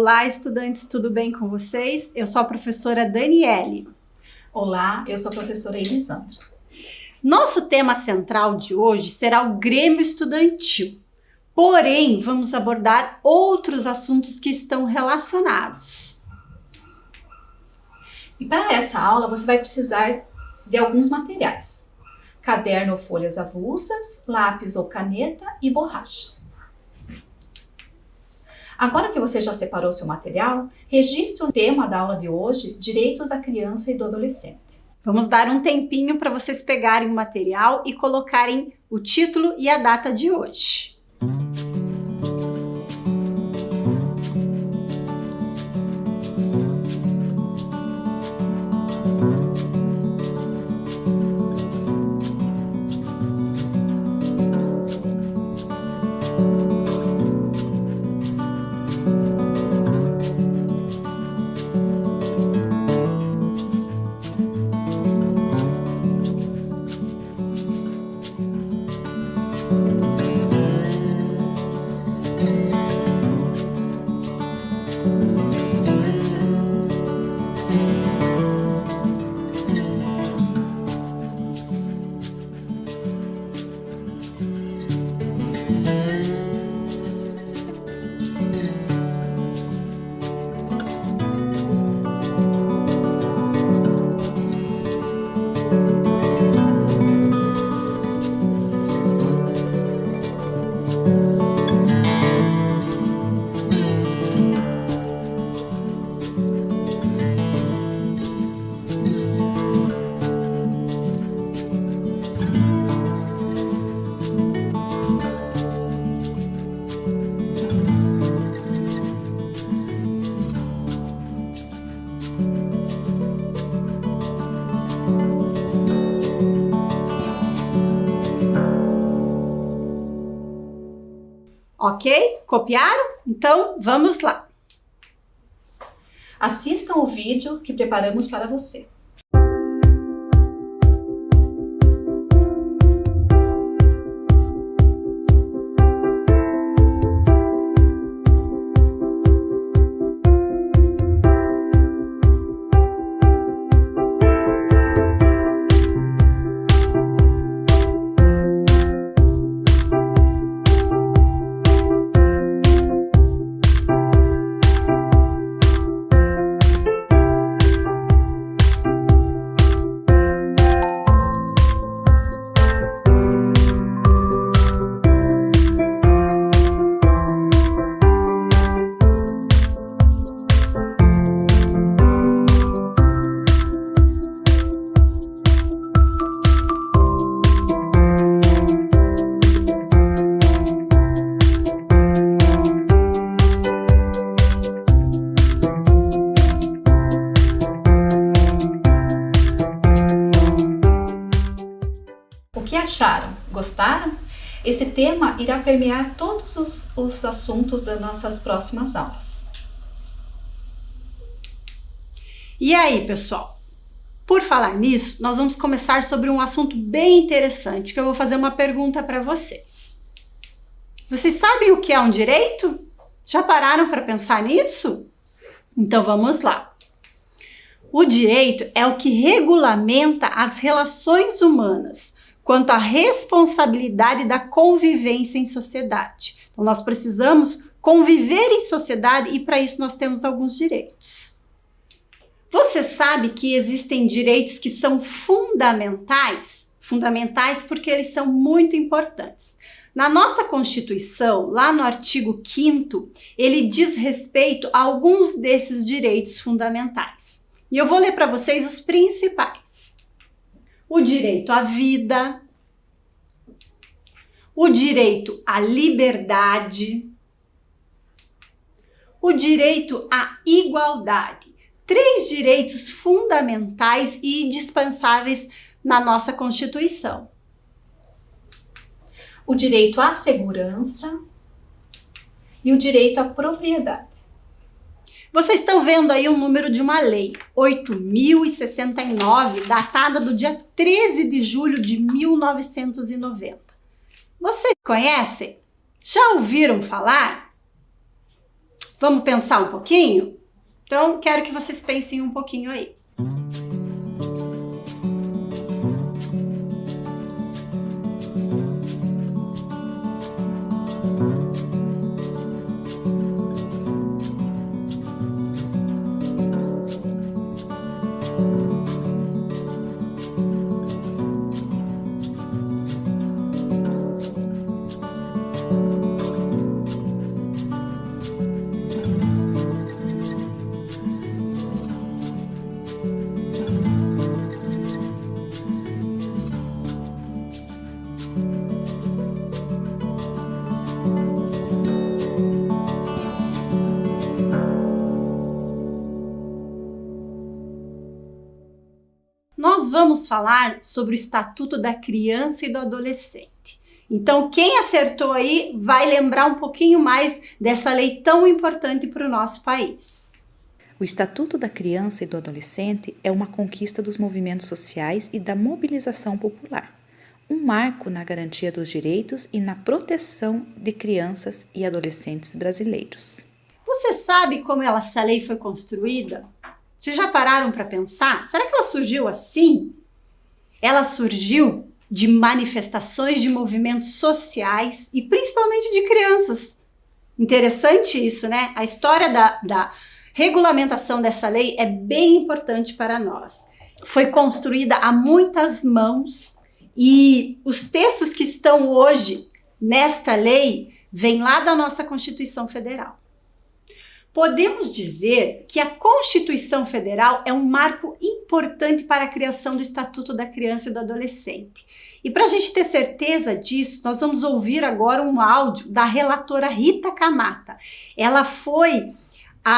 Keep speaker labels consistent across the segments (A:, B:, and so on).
A: Olá, estudantes, tudo bem com vocês? Eu sou a professora Daniele.
B: Olá, eu sou a professora Elisandra.
A: Nosso tema central de hoje será o Grêmio Estudantil. Porém, vamos abordar outros assuntos que estão relacionados.
B: E para essa aula você vai precisar de alguns materiais: caderno ou folhas avulsas, lápis ou caneta e borracha. Agora que você já separou seu material, registre o tema da aula de hoje, Direitos da Criança e do Adolescente.
A: Vamos dar um tempinho para vocês pegarem o material e colocarem o título e a data de hoje. Ok? Copiaram? Então, vamos lá.
B: Assistam o vídeo que preparamos para você. O que acharam? Gostaram? Esse tema irá permear todos os assuntos das nossas próximas aulas.
A: E aí, pessoal? Por falar nisso, nós vamos começar sobre um assunto bem interessante, que eu vou fazer uma pergunta para vocês. Vocês sabem o que é um direito? Já pararam para pensar nisso? Então vamos lá. O direito é o que regulamenta as relações humanas quanto à responsabilidade da convivência em sociedade. Então, nós precisamos conviver em sociedade e, para isso, nós temos alguns direitos. Você sabe que existem direitos que são fundamentais? Fundamentais porque eles são muito importantes. Na nossa Constituição, lá no artigo 5º, ele diz respeito a alguns desses direitos fundamentais. E eu vou ler para vocês os principais. O direito à vida, o direito à liberdade, o direito à igualdade. 3 direitos fundamentais e indispensáveis na nossa Constituição.
B: O direito à segurança e o direito à propriedade.
A: Vocês estão vendo aí o número de uma lei, 8.069, datada do dia 13 de julho de 1990. Vocês conhecem? Já ouviram falar? Vamos pensar um pouquinho? Então, quero que vocês pensem um pouquinho aí. Nós vamos falar sobre o Estatuto da Criança e do Adolescente. Então, quem acertou aí vai lembrar um pouquinho mais dessa lei tão importante para o nosso país.
C: O Estatuto da Criança e do Adolescente é uma conquista dos movimentos sociais e da mobilização popular, um marco na garantia dos direitos e na proteção de crianças e adolescentes brasileiros.
A: Você sabe como essa lei foi construída? Vocês já pararam para pensar? Será que ela surgiu assim? Ela surgiu de manifestações de movimentos sociais e principalmente de crianças. Interessante isso, né? A história da regulamentação dessa lei é bem importante para nós. Foi construída a muitas mãos e os textos que estão hoje nesta lei vêm lá da nossa Constituição Federal. Podemos dizer que a Constituição Federal é um marco importante para a criação do Estatuto da Criança e do Adolescente. E para a gente ter certeza disso, nós vamos ouvir agora um áudio da relatora Rita Camata. Ela foi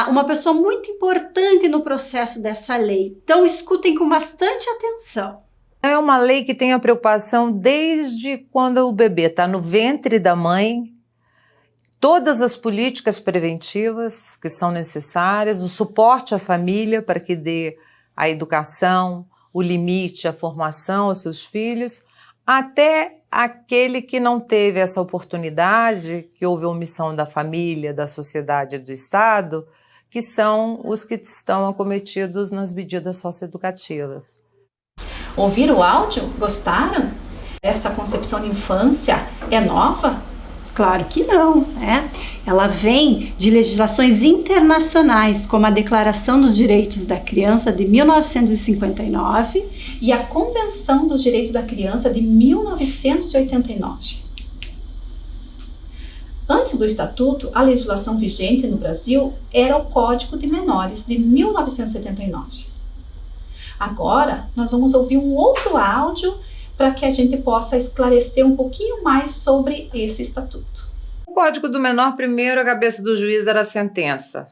A: uma pessoa muito importante no processo dessa lei. Então escutem com bastante atenção.
D: É uma lei que tem a preocupação desde quando o bebê está no ventre da mãe. Todas as políticas preventivas que são necessárias, o suporte à família para que dê a educação, o limite, a formação aos seus filhos, até aquele que não teve essa oportunidade, que houve omissão da família, da sociedade e do Estado, que são os que estão acometidos nas medidas socioeducativas.
B: Ouviram o áudio? Gostaram? Essa concepção de infância é nova?
A: Claro que não, né? Ela vem de legislações internacionais, como a Declaração dos Direitos da Criança de 1959
B: e a Convenção dos Direitos da Criança de 1989. Antes do Estatuto, a legislação vigente no Brasil era o Código de Menores de 1979. Agora, nós vamos ouvir um outro áudio para que a gente possa esclarecer um pouquinho mais sobre esse estatuto.
D: O Código do Menor, primeiro, a cabeça do juiz era a sentença.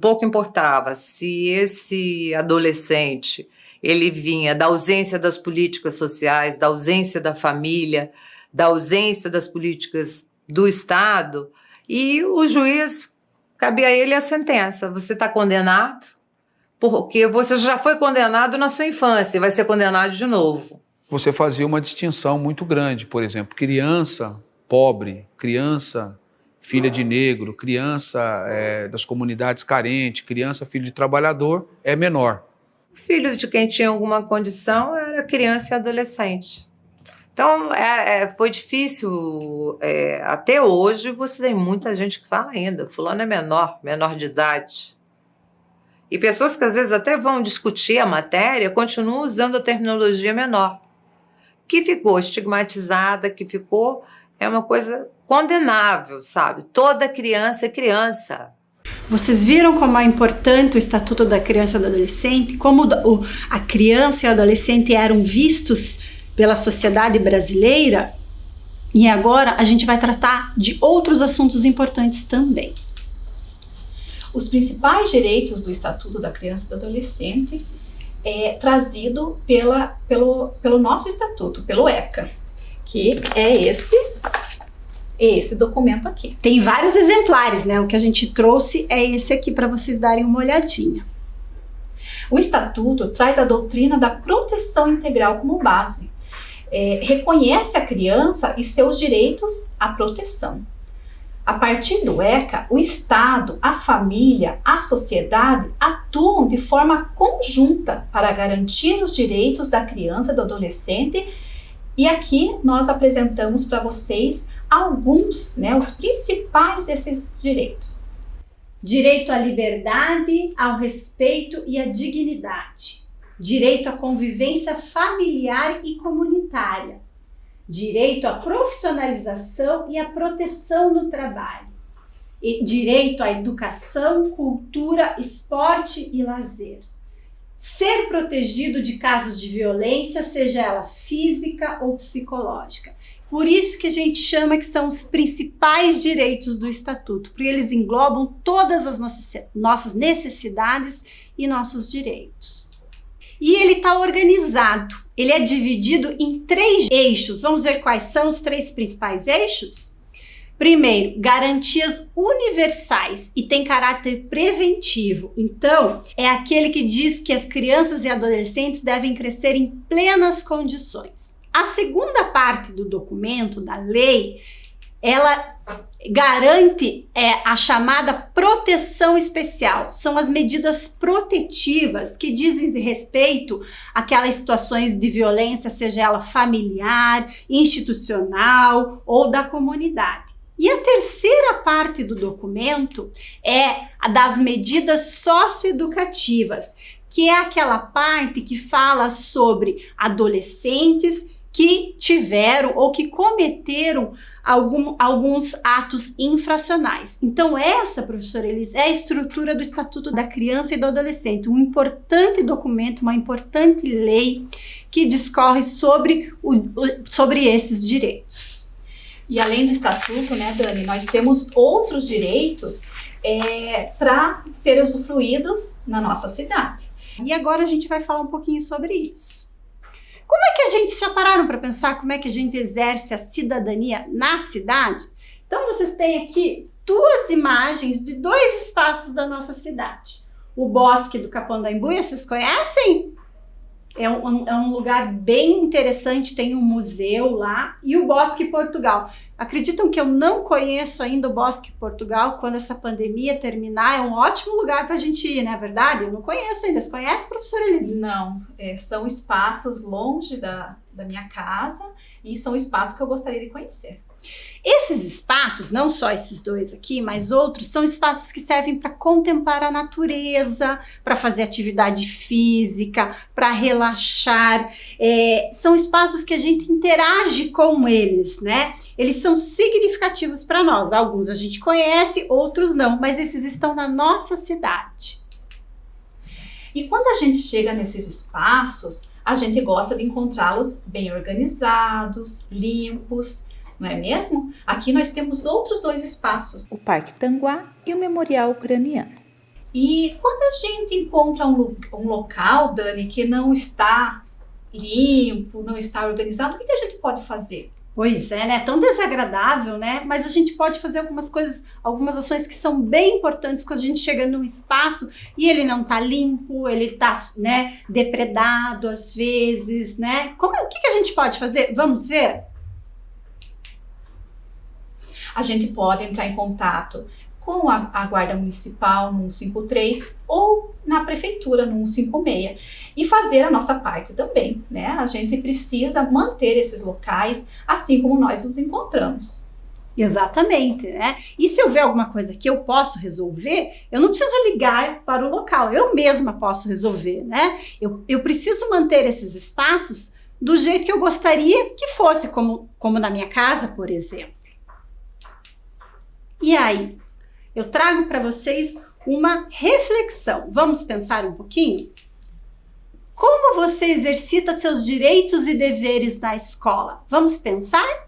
D: Pouco importava se esse adolescente ele vinha da ausência das políticas sociais, da ausência da família, da ausência das políticas do Estado, e o juiz, cabia a ele a sentença. Você está condenado porque você já foi condenado na sua infância e vai ser condenado de novo.
E: Você fazia uma distinção muito grande, por exemplo, criança pobre, criança filha de negro, criança das comunidades carentes, criança filho de trabalhador é menor.
D: Filho de quem tinha alguma condição era criança e adolescente. Então foi difícil, até hoje você tem muita gente que fala ainda, fulano é menor de idade. E pessoas que às vezes até vão discutir a matéria continuam usando a terminologia menor, que ficou estigmatizada, que ficou, é uma coisa condenável, sabe? Toda criança é criança.
A: Vocês viram como é importante o Estatuto da Criança e do Adolescente, como a criança e o adolescente eram vistos pela sociedade brasileira? E agora a gente vai tratar de outros assuntos importantes também.
B: Os principais direitos do Estatuto da Criança e do Adolescente é trazido pelo nosso Estatuto, pelo ECA, que é esse documento aqui.
A: Tem vários exemplares, né? O que a gente trouxe é esse aqui para vocês darem uma olhadinha.
B: O Estatuto traz a doutrina da proteção integral como base. Reconhece a criança e seus direitos à proteção. A partir do ECA, o Estado, a família, a sociedade atuam de forma conjunta para garantir os direitos da criança e do adolescente. E aqui nós apresentamos para vocês alguns, os principais desses direitos.
A: Direito à liberdade, ao respeito e à dignidade. Direito à convivência familiar e comunitária. Direito à profissionalização e à proteção no trabalho. E direito à educação, cultura, esporte e lazer. Ser protegido de casos de violência, seja ela física ou psicológica. Por isso que a gente chama que são os principais direitos do Estatuto, porque eles englobam todas as nossas necessidades e nossos direitos. E ele está organizado, ele é dividido em 3 eixos. Vamos ver quais são os 3 principais eixos? Primeiro, garantias universais e tem caráter preventivo. Então, é aquele que diz que as crianças e adolescentes devem crescer em plenas condições. A segunda parte do documento, da lei, ela garante a chamada proteção especial. São as medidas protetivas que dizem respeito àquelas situações de violência, seja ela familiar, institucional ou da comunidade. E a terceira parte do documento é a das medidas socioeducativas, que é aquela parte que fala sobre adolescentes que tiveram ou que cometeram alguns atos infracionais. Então essa, professora Elis, é a estrutura do Estatuto da Criança e do Adolescente, um importante documento, uma importante lei que discorre sobre esses direitos.
B: E além do Estatuto, Dani, nós temos outros direitos para serem usufruídos na nossa cidade.
A: E agora a gente vai falar um pouquinho sobre isso. Como é que a gente, já pararam para pensar como é que a gente exerce a cidadania na cidade? Então vocês têm aqui 2 imagens de 2 espaços da nossa cidade. O Bosque do Capão da Embuia, vocês conhecem? É um lugar bem interessante, tem um museu lá, e o Bosque Portugal. Acreditam que eu não conheço ainda o Bosque Portugal? Quando essa pandemia terminar, é um ótimo lugar para a gente ir, não é verdade? Eu não conheço ainda. Você conhece, professora Elis?
B: Não, são espaços longe da minha casa e são espaços que eu gostaria de conhecer.
A: Esses espaços, não só esses 2 aqui, mas outros, são espaços que servem para contemplar a natureza, para fazer atividade física, para relaxar. São espaços que a gente interage com eles, né? Eles são significativos para nós. Alguns a gente conhece, outros não, mas esses estão na nossa cidade.
B: E quando a gente chega nesses espaços, a gente gosta de encontrá-los bem organizados, limpos, não é mesmo? Aqui nós temos outros 2 espaços.
C: O Parque Tanguá e o Memorial Ucraniano.
B: E quando a gente encontra um local, Dani, que não está limpo, não está organizado, o que a gente pode fazer?
A: Pois é, né? Tão desagradável, né? Mas a gente pode fazer algumas ações que são bem importantes quando a gente chega num espaço e ele não tá limpo, ele tá, depredado às vezes, né? O que a gente pode fazer? Vamos ver?
B: A gente pode entrar em contato com a Guarda Municipal no 153 ou na Prefeitura no 156 e fazer a nossa parte também, né? A gente precisa manter esses locais assim como nós nos encontramos.
A: Exatamente, né? E se eu ver alguma coisa que eu posso resolver, eu não preciso ligar para o local, eu mesma posso resolver, né? Eu preciso manter esses espaços do jeito que eu gostaria que fosse, como na minha casa, por exemplo. E aí, eu trago para vocês uma reflexão. Vamos pensar um pouquinho? Como você exercita seus direitos e deveres na escola? Vamos pensar?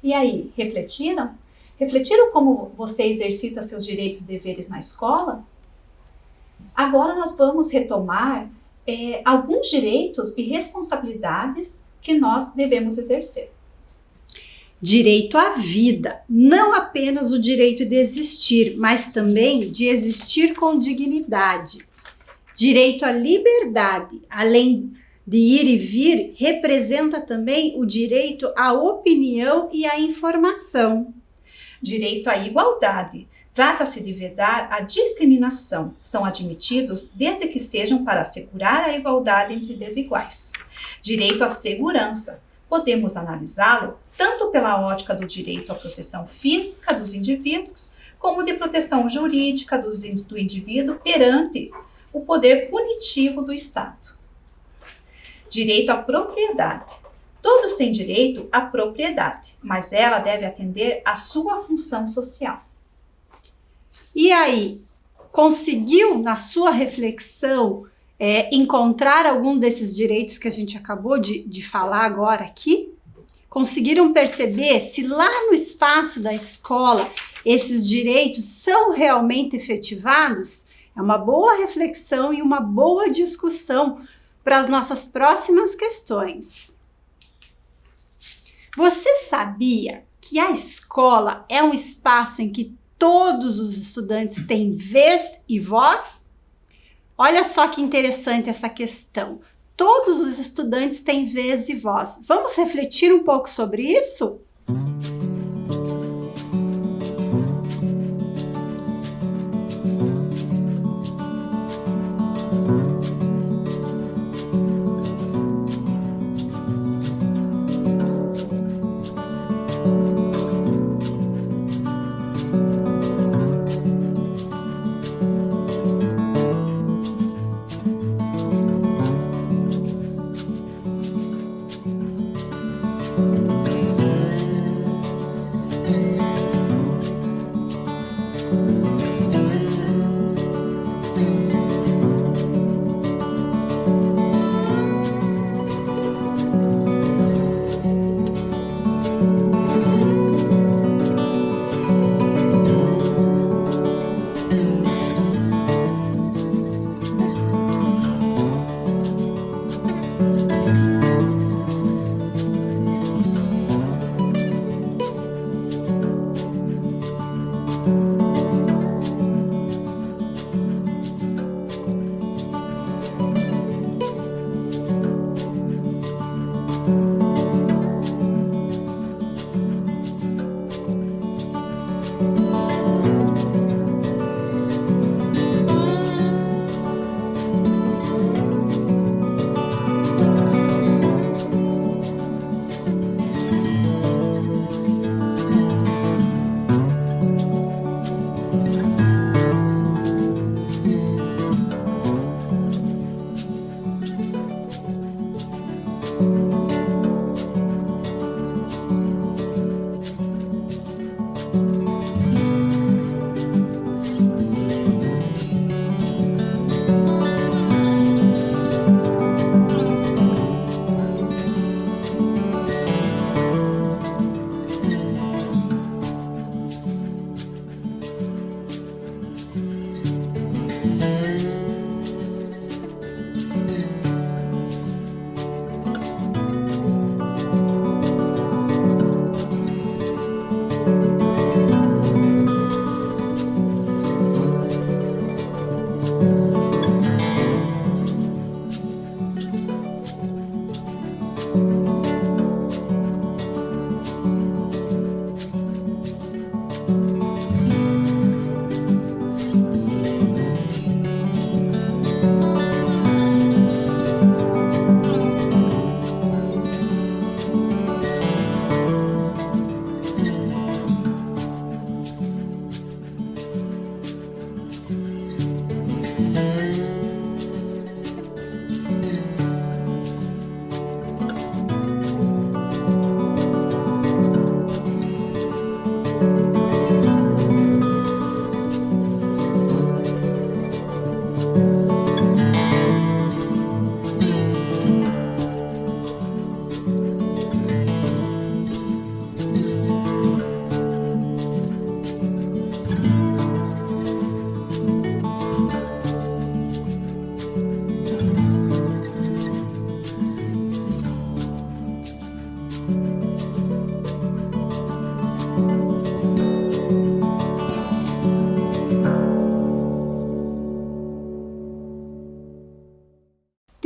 B: E aí, refletiram? Refletiram como você exercita seus direitos e deveres na escola? Agora nós vamos retomar alguns direitos e responsabilidades que nós devemos exercer.
A: Direito à vida, não apenas o direito de existir, mas também de existir com dignidade. Direito à liberdade, além de ir e vir, representa também o direito à opinião e à informação.
B: Direito à igualdade. Trata-se de vedar a discriminação. São admitidos desde que sejam para assegurar a igualdade entre desiguais. Direito à segurança. Podemos analisá-lo tanto pela ótica do direito à proteção física dos indivíduos, como de proteção jurídica do indivíduo perante o poder punitivo do Estado. Direito à propriedade. Todos têm direito à propriedade, mas ela deve atender à sua função social.
A: E aí, conseguiu na sua reflexão encontrar algum desses direitos que a gente acabou de falar agora aqui? Conseguiram perceber se lá no espaço da escola esses direitos são realmente efetivados? É uma boa reflexão e uma boa discussão para as nossas próximas questões. Você sabia que a escola é um espaço em que todos os estudantes têm vez e voz? Olha só que interessante essa questão. Todos os estudantes têm vez e voz. Vamos refletir um pouco sobre isso?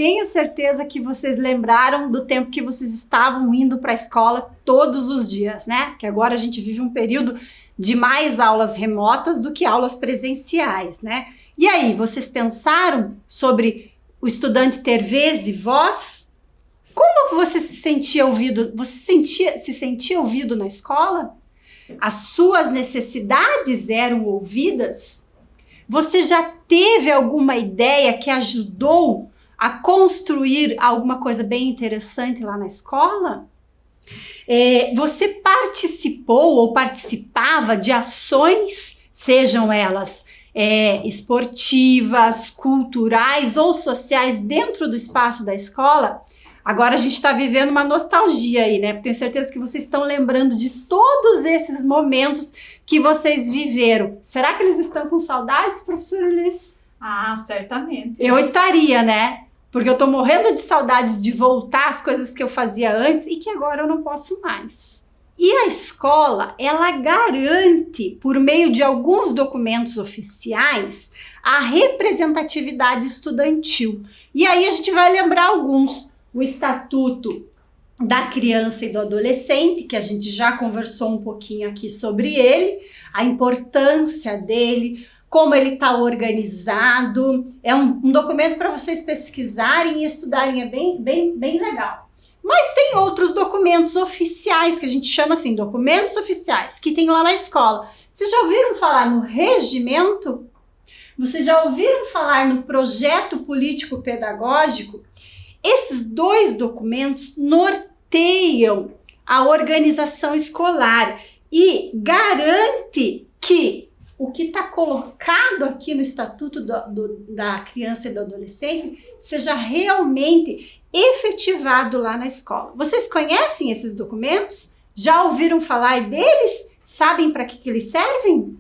A: Tenho certeza que vocês lembraram do tempo que vocês estavam indo para a escola todos os dias, né? Que agora a gente vive um período de mais aulas remotas do que aulas presenciais, né? E aí, vocês pensaram sobre o estudante ter vez e voz? Como você se sentia ouvido? Você se sentia ouvido na escola? As suas necessidades eram ouvidas? Você já teve alguma ideia que ajudou a construir alguma coisa bem interessante lá na escola? Você participou ou participava de ações, sejam elas esportivas, culturais ou sociais dentro do espaço da escola? Agora a gente está vivendo uma nostalgia aí, né? Porque tenho certeza que vocês estão lembrando de todos esses momentos que vocês viveram. Será que eles estão com saudades, professora Elis?
B: Ah, certamente.
A: Eu estaria, né? Porque eu tô morrendo de saudades de voltar às coisas que eu fazia antes e que agora eu não posso mais. E a escola, ela garante, por meio de alguns documentos oficiais, a representatividade estudantil. E aí a gente vai lembrar alguns. O Estatuto da Criança e do Adolescente, que a gente já conversou um pouquinho aqui sobre ele, a importância dele, como ele está organizado. É um documento para vocês pesquisarem e estudarem, é bem legal. Mas tem outros documentos oficiais, que a gente chama assim, documentos oficiais, que tem lá na escola. Vocês já ouviram falar no regimento? Vocês já ouviram falar no projeto político-pedagógico? Esses dois documentos norteiam a organização escolar e garante que o que está colocado aqui no Estatuto da Criança e do Adolescente seja realmente efetivado lá na escola. Vocês conhecem esses documentos? Já ouviram falar deles? Sabem para que eles servem?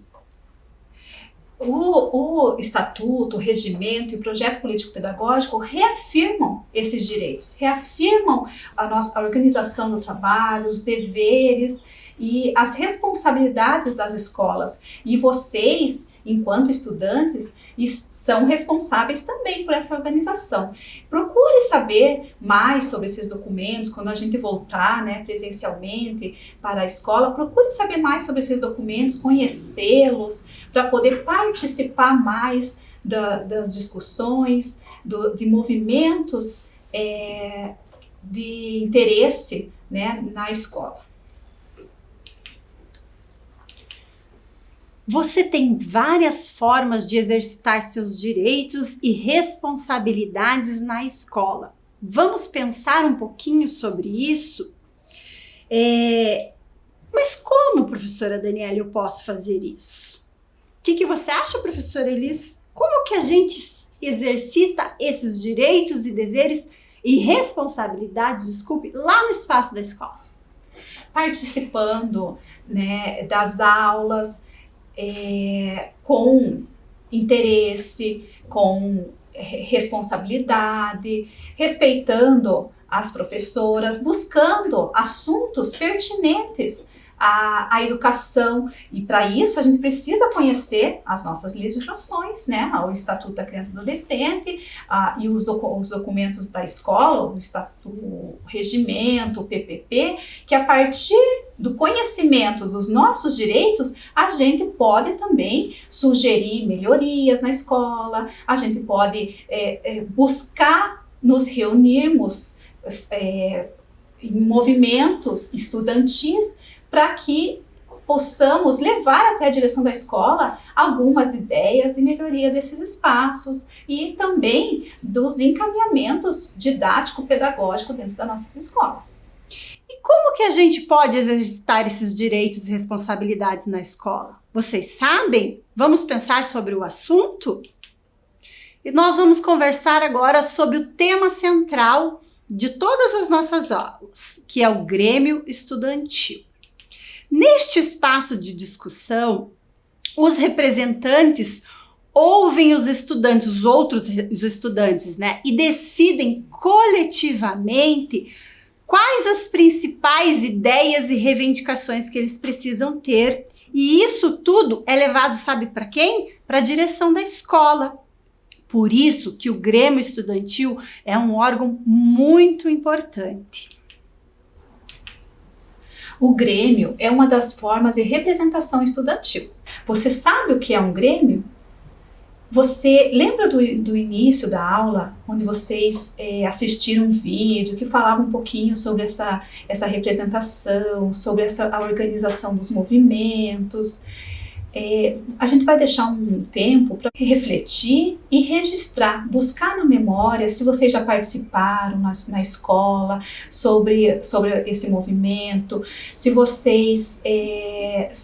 B: O Estatuto, o Regimento e o Projeto Político-Pedagógico reafirmam esses direitos, reafirmam a organização do trabalho, os deveres e as responsabilidades das escolas. E vocês, enquanto estudantes, são responsáveis também por essa organização. Procure saber mais sobre esses documentos quando a gente voltar, né, presencialmente para a escola. Procure saber mais sobre esses documentos, conhecê-los, para poder participar mais das discussões, de movimentos de interesse, né, na escola.
A: Você tem várias formas de exercitar seus direitos e responsabilidades na escola. Vamos pensar um pouquinho sobre isso? Mas como, professora Daniela, eu posso fazer isso? O que você acha, professora Elis? Como que a gente exercita esses direitos e deveres e responsabilidades, lá no espaço da escola?
B: Participando, né, das aulas, com interesse, com responsabilidade, respeitando as professoras, buscando assuntos pertinentes à educação. E para isso a gente precisa conhecer as nossas legislações, né? O Estatuto da Criança e do Adolescente e os documentos da escola, o Estatuto, o Regimento, o PPP, que a partir do conhecimento dos nossos direitos, a gente pode também sugerir melhorias na escola, a gente pode buscar nos reunirmos em movimentos estudantis para que possamos levar até a direção da escola algumas ideias de melhoria desses espaços e também dos encaminhamentos didático-pedagógicos dentro das nossas escolas.
A: E como que a gente pode exercitar esses direitos e responsabilidades na escola? Vocês sabem? Vamos pensar sobre o assunto? E nós vamos conversar agora sobre o tema central de todas as nossas aulas, que é o Grêmio Estudantil. Neste espaço de discussão, os representantes ouvem os estudantes, os estudantes, né, e decidem coletivamente quais as principais ideias e reivindicações que eles precisam ter. E isso tudo é levado, sabe para quem? Para a direção da escola. Por isso que o Grêmio Estudantil é um órgão muito importante.
B: O Grêmio é uma das formas de representação estudantil. Você sabe o que é um Grêmio? Você lembra do início da aula, onde vocês assistiram um vídeo que falava um pouquinho sobre essa representação, sobre a organização dos movimentos? A gente vai deixar um tempo para refletir e registrar, buscar na memória se vocês já participaram na escola sobre esse movimento, se vocês,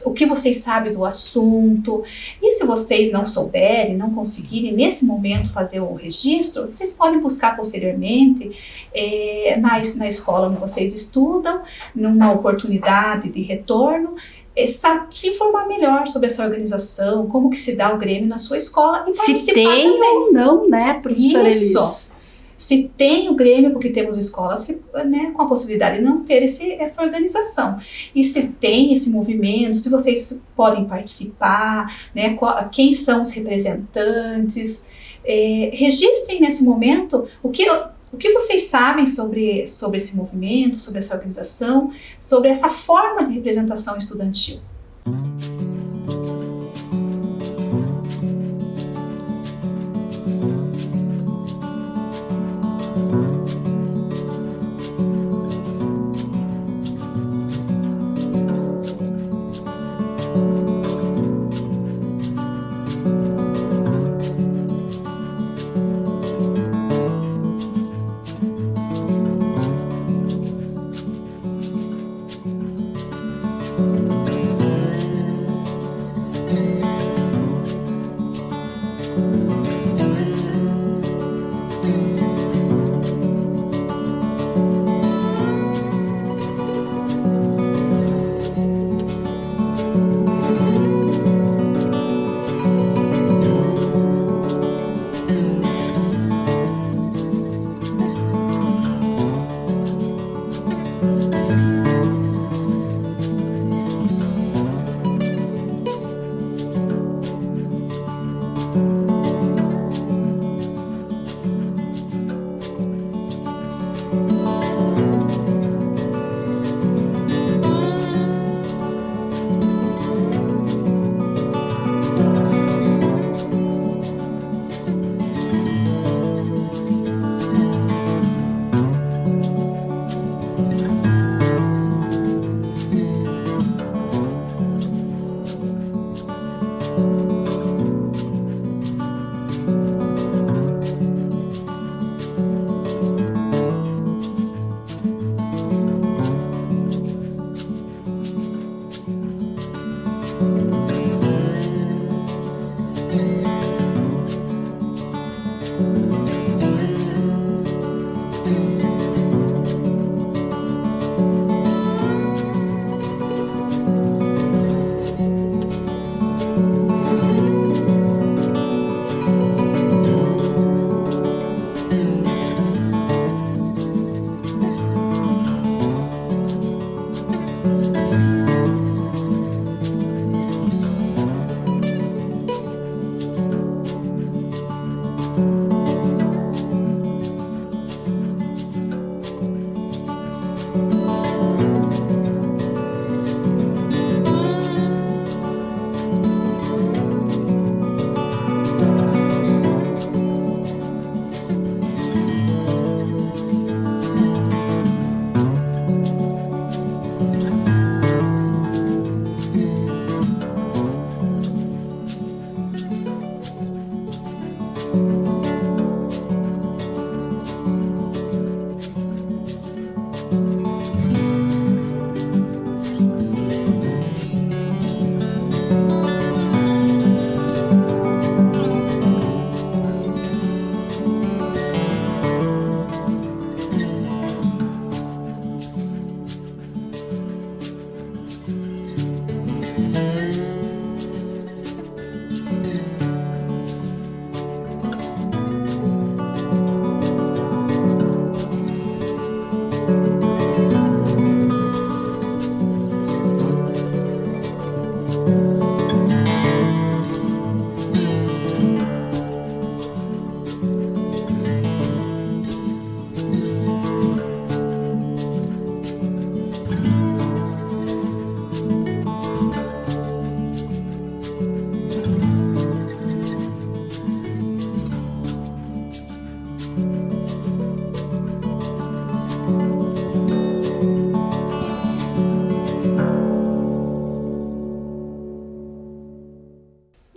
B: o que vocês sabem do assunto. E se vocês não souberem, não conseguirem nesse momento fazer o registro, vocês podem buscar posteriormente na escola onde vocês estudam, numa oportunidade de retorno, se informar melhor sobre essa organização, como que se dá o Grêmio na sua escola e participar
A: se tem
B: também.
A: Ou não, né, professora
B: Isso.
A: Elis?
B: Se tem o Grêmio, porque temos escolas que, né, com a possibilidade de não ter essa organização. E se tem esse movimento, se vocês podem participar, né, quem são os representantes, registrem nesse momento o que vocês sabem sobre esse movimento, sobre essa organização, sobre essa forma de representação estudantil.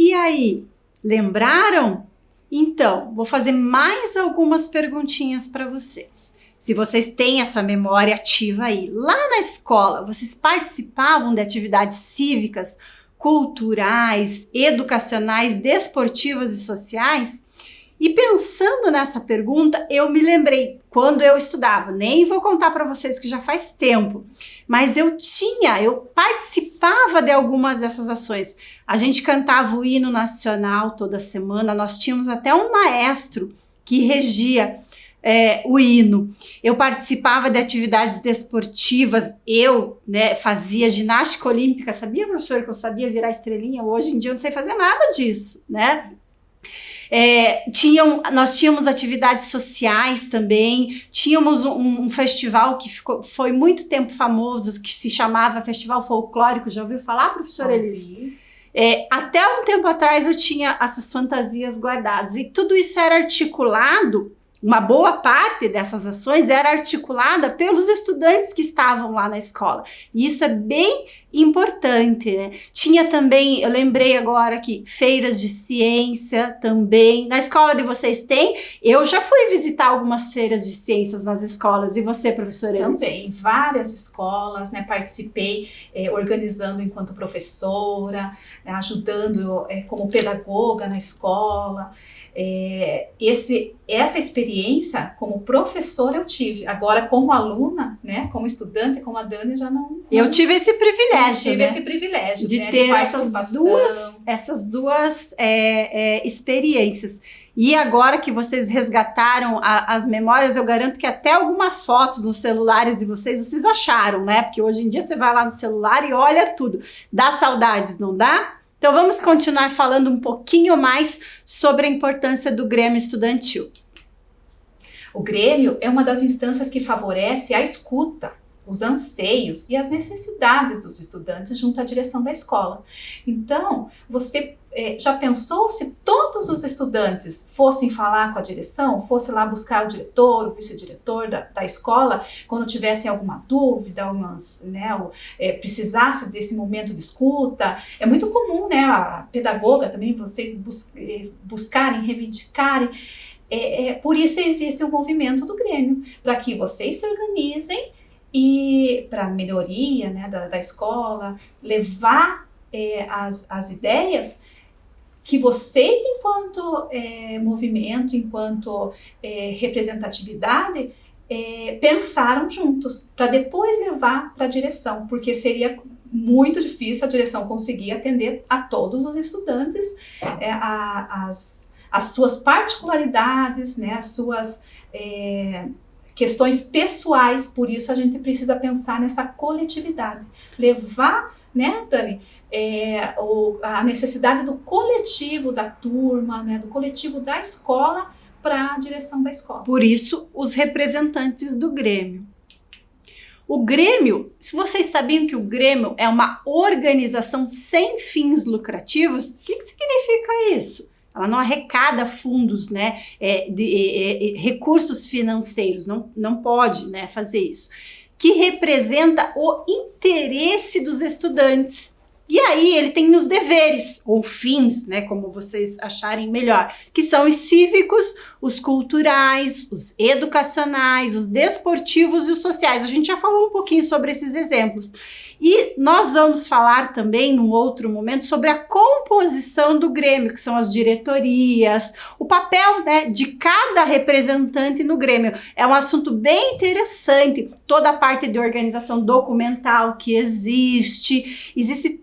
A: E aí, lembraram? Então, vou fazer mais algumas perguntinhas para vocês. Se vocês têm essa memória ativa aí, lá na escola, vocês participavam de atividades cívicas, culturais, educacionais, desportivas e sociais? E pensando nessa pergunta, eu me lembrei quando eu estudava, nem vou contar para vocês que já faz tempo, mas eu participava de algumas dessas ações. A gente cantava o hino nacional toda semana, nós tínhamos até um maestro que regia o hino. Eu participava de atividades desportivas, fazia ginástica olímpica, sabia, professor, que eu sabia virar estrelinha? Hoje em dia eu não sei fazer nada disso, né? Nós tínhamos atividades sociais também, tínhamos um festival que foi muito tempo famoso, que se chamava Festival Folclórico. Já ouviu falar, professora Elis? Até um tempo atrás eu tinha essas fantasias guardadas, e tudo isso era articulado uma boa parte dessas ações era articulada pelos estudantes que estavam lá na escola. E isso é bem importante, né? Tinha também, eu lembrei agora aqui, feiras de ciência também. Na escola de vocês tem? Eu já fui visitar algumas feiras de ciências nas escolas. E você, professora Elis?
B: Também, várias escolas, né? Participei organizando enquanto professora, ajudando como pedagoga na escola. Essa experiência como professora eu tive. Agora, como aluna, né, como estudante, como a Dani, já não.
A: Eu tive esse privilégio.
B: Tive esse privilégio
A: de
B: né,
A: ter
B: de
A: essas duas experiências. E agora que vocês resgataram as memórias, eu garanto que até algumas fotos nos celulares de vocês acharam, né? Porque hoje em dia você vai lá no celular e olha tudo. Dá saudades, não dá? Então vamos continuar falando um pouquinho mais sobre a importância do Grêmio Estudantil.
B: O Grêmio é uma das instâncias que favorece a escuta, os anseios e as necessidades dos estudantes junto à direção da escola. Então, você já pensou se todos os estudantes fossem falar com a direção, fossem lá buscar o diretor, o vice-diretor da escola, quando tivessem alguma dúvida, precisasse desse momento de escuta? É muito comum, né, a pedagoga também, vocês buscarem, reivindicarem. Por isso existe o movimento do Grêmio, para que vocês se organizem e para a melhoria, né, da escola, levar as ideias que vocês, enquanto movimento, enquanto representatividade, pensaram juntos, para depois levar para a direção, porque seria muito difícil a direção conseguir atender a todos os estudantes, as suas particularidades, né, as suas questões pessoais. Por isso a gente precisa pensar nessa coletividade, levar, né, Dani, a necessidade do coletivo da turma, né, do coletivo da escola para a direção da escola.
A: Por isso, os representantes do Grêmio. O Grêmio, se vocês sabiam que o Grêmio é uma organização sem fins lucrativos, o que significa isso? Ela não arrecada fundos, né, recursos financeiros, não pode, né, fazer isso. Que representa o interesse dos estudantes. E aí ele tem os deveres, ou fins, né, como vocês acharem melhor, que são os cívicos, os culturais, os educacionais, os desportivos e os sociais. A gente já falou um pouquinho sobre esses exemplos. E nós vamos falar também, num outro momento, sobre a composição do Grêmio, que são as diretorias, o papel, né, de cada representante no Grêmio. É um assunto bem interessante, toda a parte de organização documental que existe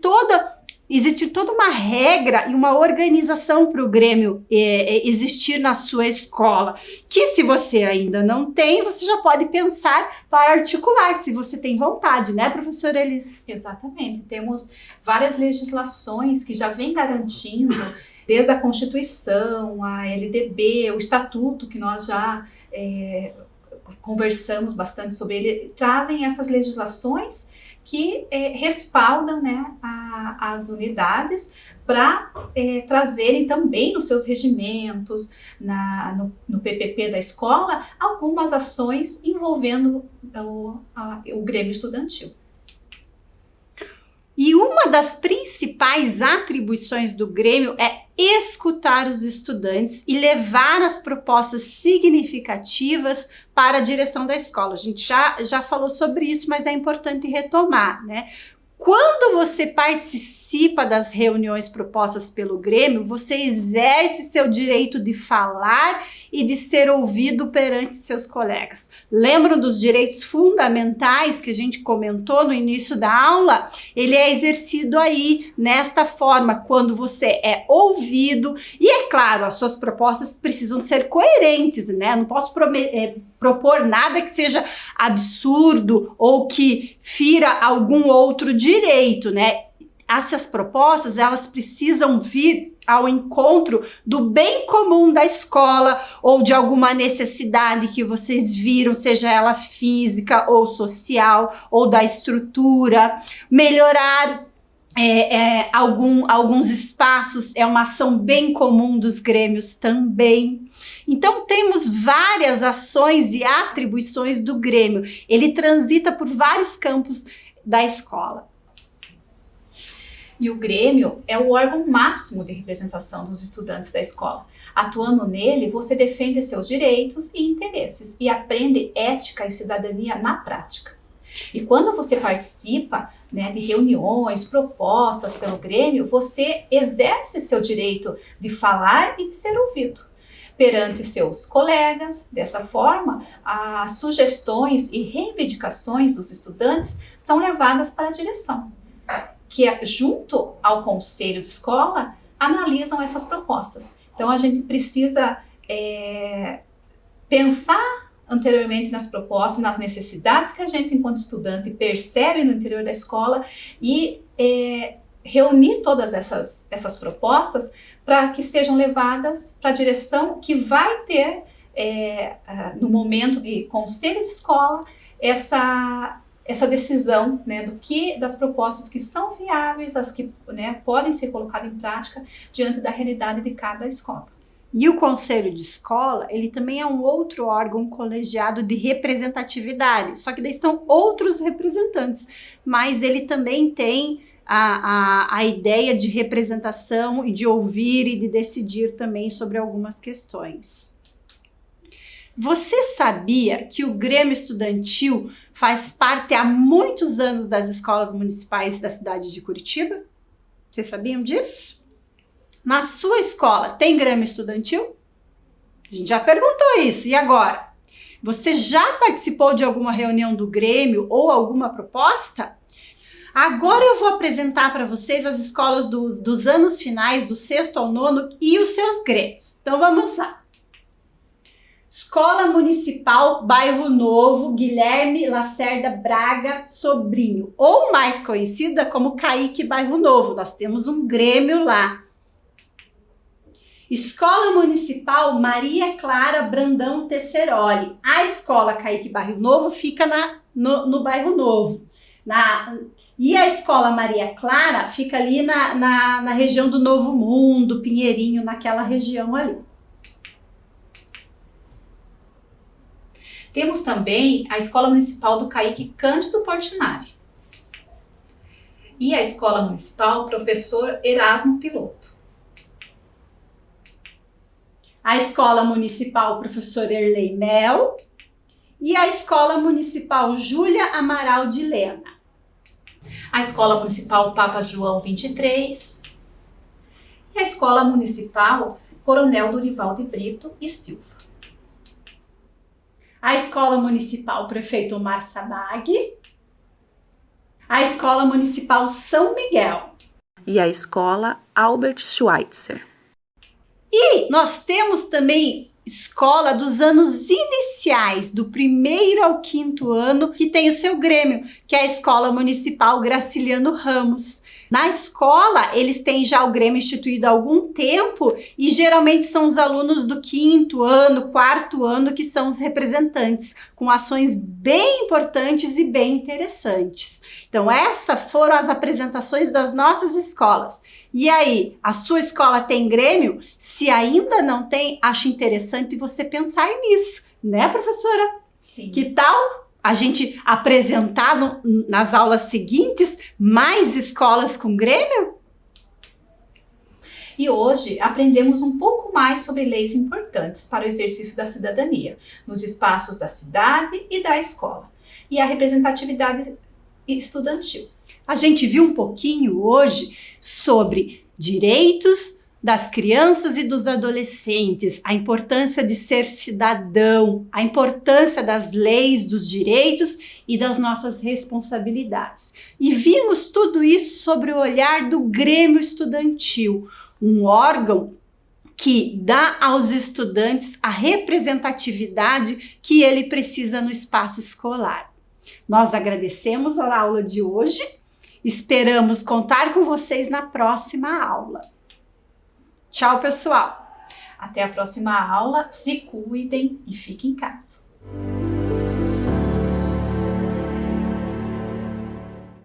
A: toda uma regra e uma organização para o Grêmio existir na sua escola, que se você ainda não tem, você já pode pensar para articular, se você tem vontade, né, professora Elis?
B: Exatamente, temos várias legislações que já vêm garantindo, desde a Constituição, a LDB, o Estatuto, que nós já conversamos bastante sobre ele, trazem essas legislações que respaldam, né, as unidades para trazerem também nos seus regimentos, no PPP da escola, algumas ações envolvendo o Grêmio Estudantil.
A: E uma das principais atribuições do Grêmio é escutar os estudantes e levar as propostas significativas para a direção da escola. A gente já falou sobre isso, mas é importante retomar, né? Quando você participa das reuniões propostas pelo Grêmio, você exerce seu direito de falar e de ser ouvido perante seus colegas. Lembram dos direitos fundamentais que a gente comentou no início da aula? Ele é exercido aí, nesta forma, quando você é ouvido. E é claro, as suas propostas precisam ser coerentes, né? Não posso propor nada que seja absurdo ou que fira algum outro direito, né? Essas propostas, elas precisam vir ao encontro do bem comum da escola ou de alguma necessidade que vocês viram, seja ela física ou social ou da estrutura, melhorar alguns espaços, é uma ação bem comum dos grêmios também. Então temos várias ações e atribuições do Grêmio. Ele transita por vários campos da escola.
B: E o Grêmio é o órgão máximo de representação dos estudantes da escola. Atuando nele, você defende seus direitos e interesses e aprende ética e cidadania na prática. E quando você participa, né, de reuniões, propostas pelo Grêmio, você exerce seu direito de falar e de ser ouvido perante seus colegas. Desta forma, as sugestões e reivindicações dos estudantes são levadas para a direção, que junto ao conselho de escola analisam essas propostas. Então a gente precisa pensar anteriormente nas propostas, nas necessidades que a gente enquanto estudante percebe no interior da escola e reunir todas essas propostas para que sejam levadas para a direção que vai ter no momento de conselho de escola essa decisão, né, das propostas que são viáveis, as que, né, podem ser colocadas em prática diante da realidade de cada escola.
A: E o conselho de escola, ele também é um outro órgão colegiado de representatividade, só que daí são outros representantes, mas ele também tem a ideia de representação e de ouvir e de decidir também sobre algumas questões. Você sabia que o Grêmio Estudantil faz parte há muitos anos das escolas municipais da cidade de Curitiba? Vocês sabiam disso? Na sua escola tem Grêmio Estudantil? A gente já perguntou isso, e agora? Você já participou de alguma reunião do Grêmio ou alguma proposta? Agora eu vou apresentar para vocês as escolas dos anos finais, do 6º ao 9º e os seus grêmios. Então vamos lá. Escola Municipal Bairro Novo, Guilherme Lacerda Braga Sobrinho, ou mais conhecida como Caíque Bairro Novo. Nós temos um Grêmio lá. Escola Municipal Maria Clara Brandão Tesseroli. A escola Caíque Bairro Novo fica no Bairro Novo. E a escola Maria Clara fica ali na região do Novo Mundo, Pinheirinho, naquela região ali.
B: Temos também a Escola Municipal do Caíque Cândido Portinari e a Escola Municipal Professor Erasmo Piloto.
A: A Escola Municipal Professor Erlei Mel e a Escola Municipal Júlia Amaral de Lena.
B: A Escola Municipal Papa João 23 e a Escola Municipal Coronel Dorival de Brito e Silva.
A: A Escola Municipal Prefeito Omar Sabag, a Escola Municipal São Miguel
C: e a Escola Albert Schweitzer.
A: E nós temos também escola dos anos iniciais, do 1º ao 5º ano, que tem o seu Grêmio, que é a Escola Municipal Graciliano Ramos. Na escola, eles têm já o Grêmio instituído há algum tempo e geralmente são os alunos do 5º ano, 4º ano que são os representantes, com ações bem importantes e bem interessantes. Então, essas foram as apresentações das nossas escolas. E aí, a sua escola tem Grêmio? Se ainda não tem, acho interessante você pensar nisso, né, professora?
B: Sim.
A: Que tal a gente apresentar nas aulas seguintes mais escolas com Grêmio?
B: E hoje aprendemos um pouco mais sobre leis importantes para o exercício da cidadania, nos espaços da cidade e da escola, e a representatividade estudantil.
A: A gente viu um pouquinho hoje sobre direitos das crianças e dos adolescentes, a importância de ser cidadão, a importância das leis, dos direitos e das nossas responsabilidades. E vimos tudo isso sobre o olhar do Grêmio Estudantil, um órgão que dá aos estudantes a representatividade que ele precisa no espaço escolar. Nós agradecemos a aula de hoje, esperamos contar com vocês na próxima aula. Tchau, pessoal!
B: Até a próxima aula, se cuidem e fiquem em casa.